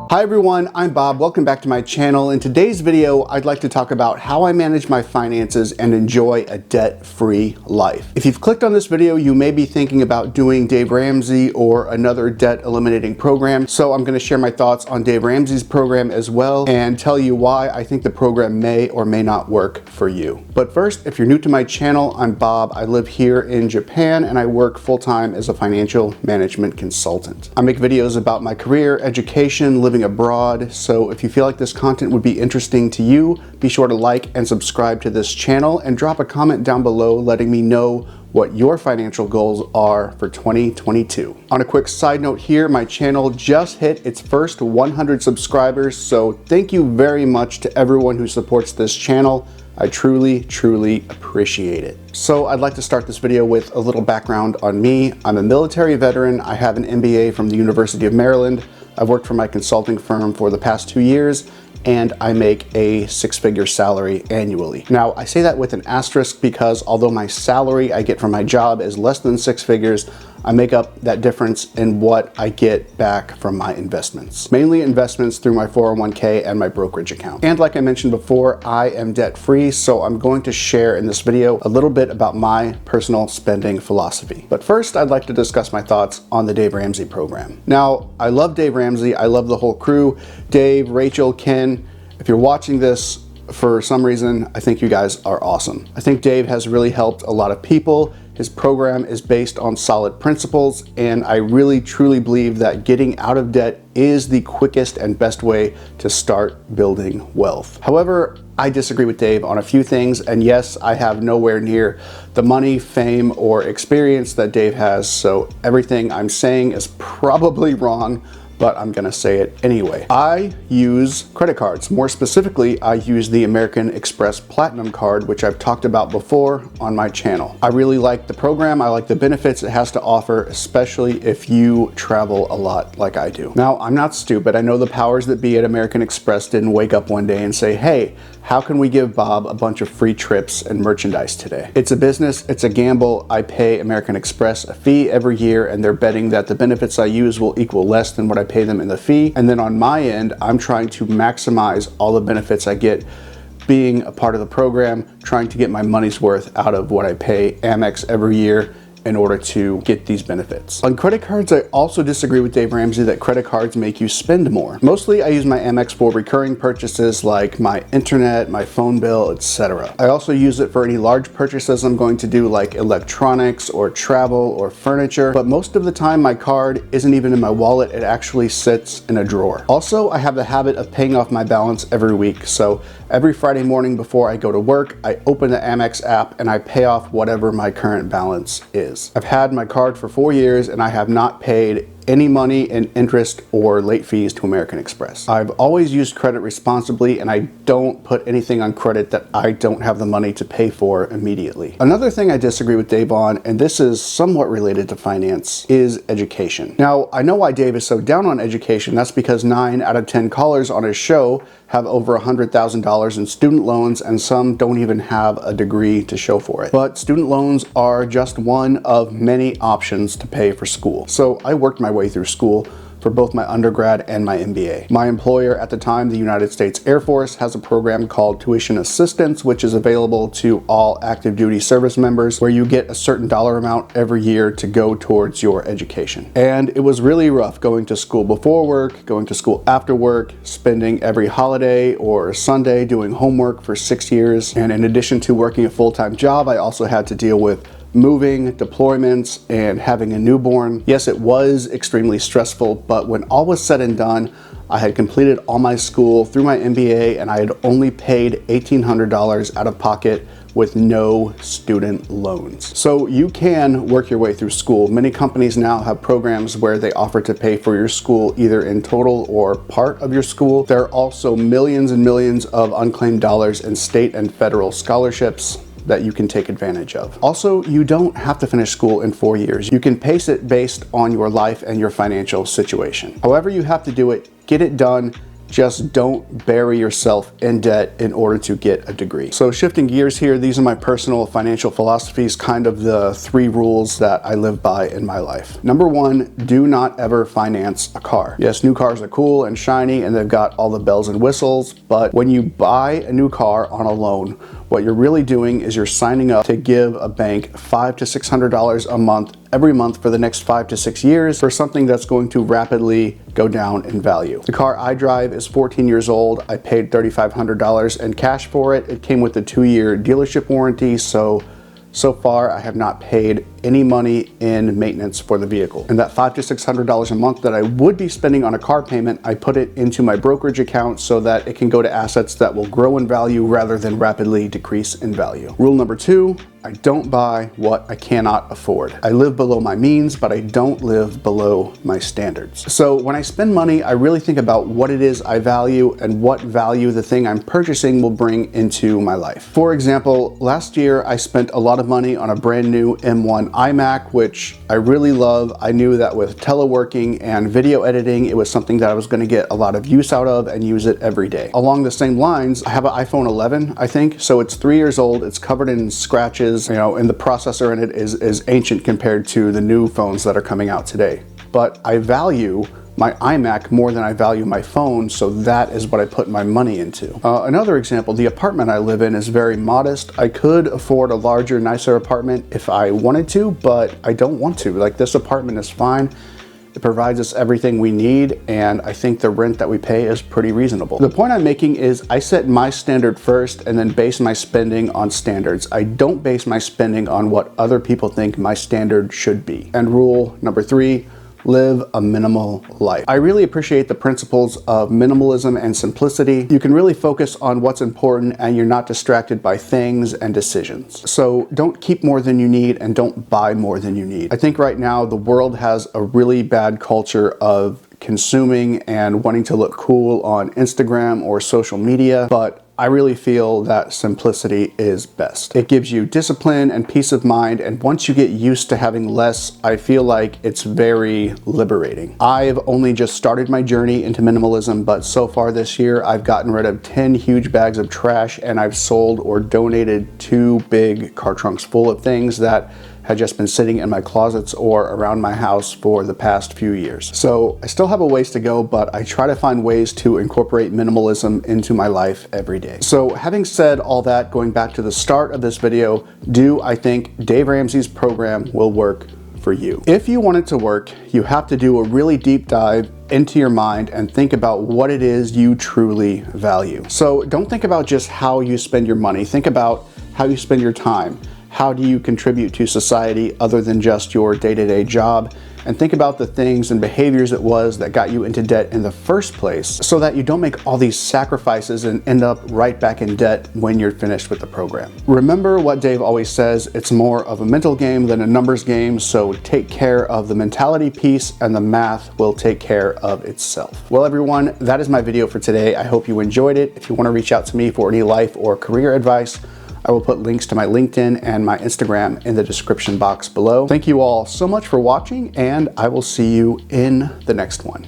Hi everyone, I'm Bob. Welcome back to my channel. In today's video, I'd like to talk about how I manage my finances and enjoy a debt-free life. If you've clicked on this video, you may be thinking about doing Dave Ramsey or another debt eliminating program. So I'm going to share my thoughts on Dave Ramsey's program as well and tell you why I think the program may or may not work for you. But first, if you're new to my channel, I'm Bob. I live here in Japan and I work full-time as a financial management consultant. I make videos about my career, education, living abroad. So if you feel like this content would be interesting to you, be sure to like and subscribe to this channel and drop a comment down below letting me know what your financial goals are for 2022. On a quick side note here, my channel just hit its first 100 subscribers, so thank you very much to everyone who supports this channel. I truly appreciate it. So I'd like to start this video with a little background on me. I'm a military veteran. I have an MBA from the University of Maryland. I've worked for my consulting firm for the past 2 years, and I make a six-figure salary annually. Now, I say that with an asterisk because although my salary I get from my job is less than six figures, I make up that difference in what I get back from my investments. Mainly investments through my 401k and my brokerage account. And like I mentioned before, I am debt-free, so I'm going to share in this video a little bit about my personal spending philosophy. But first, I'd like to discuss my thoughts on the Dave Ramsey program. Now, I love Dave Ramsey. I love the whole crew. Dave, Rachel, Ken. If you're watching this for some reason, I think you guys are awesome. I think Dave has really helped a lot of people. His program is based on solid principles, and I really truly believe that getting out of debt is the quickest and best way to start building wealth. However, I disagree with Dave on a few things, and yes, I have nowhere near the money, fame, or experience that Dave has, so everything I'm saying is probably wrong, but I'm gonna say it anyway. I use credit cards. More specifically, I use the American Express Platinum card, which I've talked about before on my channel. I really like the program. I like the benefits it has to offer, especially if you travel a lot like I do. Now, I'm not stupid. I know the powers that be at American Express didn't wake up one day and say, hey, how can we give Bob a bunch of free trips and merchandise today? It's a business, it's a gamble. I pay American Express a fee every year, and they're betting that the benefits I use will equal less than what I pay them in the fee. And then on my end, I'm trying to maximize all the benefits I get being a part of the program, trying to get my money's worth out of what I pay Amex every year in order to get these benefits. On credit cards, I also disagree with Dave Ramsey that credit cards make you spend more. Mostly, I use my Amex for recurring purchases like my internet, my phone bill, etc. I also use it for any large purchases I'm going to do like electronics or travel or furniture, but most of the time my card isn't even in my wallet, it actually sits in a drawer. Also, I have the habit of paying off my balance every week, so every Friday morning before I go to work, I open the Amex app and I pay off whatever my current balance is. I've had my card for 4 years and I have not paid any money in interest or late fees to American Express. I've always used credit responsibly, and I don't put anything on credit that I don't have the money to pay for immediately. Another thing I disagree with Dave on, and this is somewhat related to finance, is education. Now, I know why Dave is so down on education. That's because 9 out of 10 callers on his show have over $100,000 in student loans, and some don't even have a degree to show for it. But student loans are just one of many options to pay for school. So I worked my way through school for both my undergrad and my MBA. My employer at the time, the United States Air Force, has a program called tuition assistance, which is available to all active duty service members, where you get a certain dollar amount every year to go towards your education. And it was really rough going to school before work, going to school after work, spending every holiday or Sunday doing homework for 6 years. And in addition to working a full-time job, I also had to deal with moving, deployments, and having a newborn. Yes, it was extremely stressful, but when all was said and done, I had completed all my school through my MBA, and I had only paid $1,800 out of pocket with no student loans. So you can work your way through school. Many companies now have programs where they offer to pay for your school either in total or part of your school. There are also millions and millions of unclaimed dollars in state and federal scholarships that you can take advantage of. Also, you don't have to finish school in 4 years. You can pace it based on your life and your financial situation. However you have to do it, get it done, Just don't bury yourself in debt in order to get a degree. So shifting gears here, these are my personal financial philosophies, kind of the 3 rules that I live by in my life. Number 1, do not ever finance a car. Yes, new cars are cool and shiny and they've got all the bells and whistles, but when you buy a new car on a loan, what you're really doing is you're signing up to give a bank $500 to $600 a month every month for the next 5 to 6 years for something that's going to rapidly go down in value. The car I drive is 14 years old. I paid $3,500 in cash for it. It came with a 2-year dealership warranty, so far I have not paid any money in maintenance for the vehicle. And that $500 to $600 a month that I would be spending on a car payment, I put it into my brokerage account so that it can go to assets that will grow in value rather than rapidly decrease in value. Rule number 2, I don't buy what I cannot afford. I live below my means, but I don't live below my standards. So when I spend money, I really think about what it is I value and what value the thing I'm purchasing will bring into my life. For example, last year I spent a lot of money on a brand new M1 iMac, which I really love. I knew that with teleworking and video editing, it was something that I was going to get a lot of use out of and use it every day. Along the same lines, I have an iPhone 11, I think, so it's 3 years old. It's covered in scratches, and the processor in it is ancient compared to the new phones that are coming out today. But I value my iMac more than I value my phone, so that is what I put my money into. Another example, the apartment I live in is very modest. I could afford a larger, nicer apartment if I wanted to, but I don't want to. Like, this apartment is fine. It provides us everything we need, and I think the rent that we pay is pretty reasonable. The point I'm making is I set my standard first and then base my spending on standards. I don't base my spending on what other people think my standard should be. And rule number 3, live a minimal life. I really appreciate the principles of minimalism and simplicity. You can really focus on what's important and you're not distracted by things and decisions. So don't keep more than you need and don't buy more than you need. I think right now the world has a really bad culture of consuming and wanting to look cool on Instagram or social media, but I really feel that simplicity is best. It gives you discipline and peace of mind, and once you get used to having less, I feel like it's very liberating. I've only just started my journey into minimalism, but so far this year, I've gotten rid of 10 huge bags of trash, and I've sold or donated 2 big car trunks full of things that had just been sitting in my closets or around my house for the past few years. So I still have a ways to go, but I try to find ways to incorporate minimalism into my life every day. So having said all that, going back to the start of this video, do I think Dave Ramsey's program will work for you? If you want it to work, you have to do a really deep dive into your mind and think about what it is you truly value. So don't think about just how you spend your money. Think about how you spend your time. How do you contribute to society other than just your day-to-day job? And think about the things and behaviors it was that got you into debt in the first place so that you don't make all these sacrifices and end up right back in debt when you're finished with the program. Remember what Dave always says, it's more of a mental game than a numbers game, so take care of the mentality piece and the math will take care of itself. Well everyone, that is my video for today. I hope you enjoyed it. If you want to reach out to me for any life or career advice, I will put links to my LinkedIn and my Instagram in the description box below. Thank you all so much for watching, and I will see you in the next one.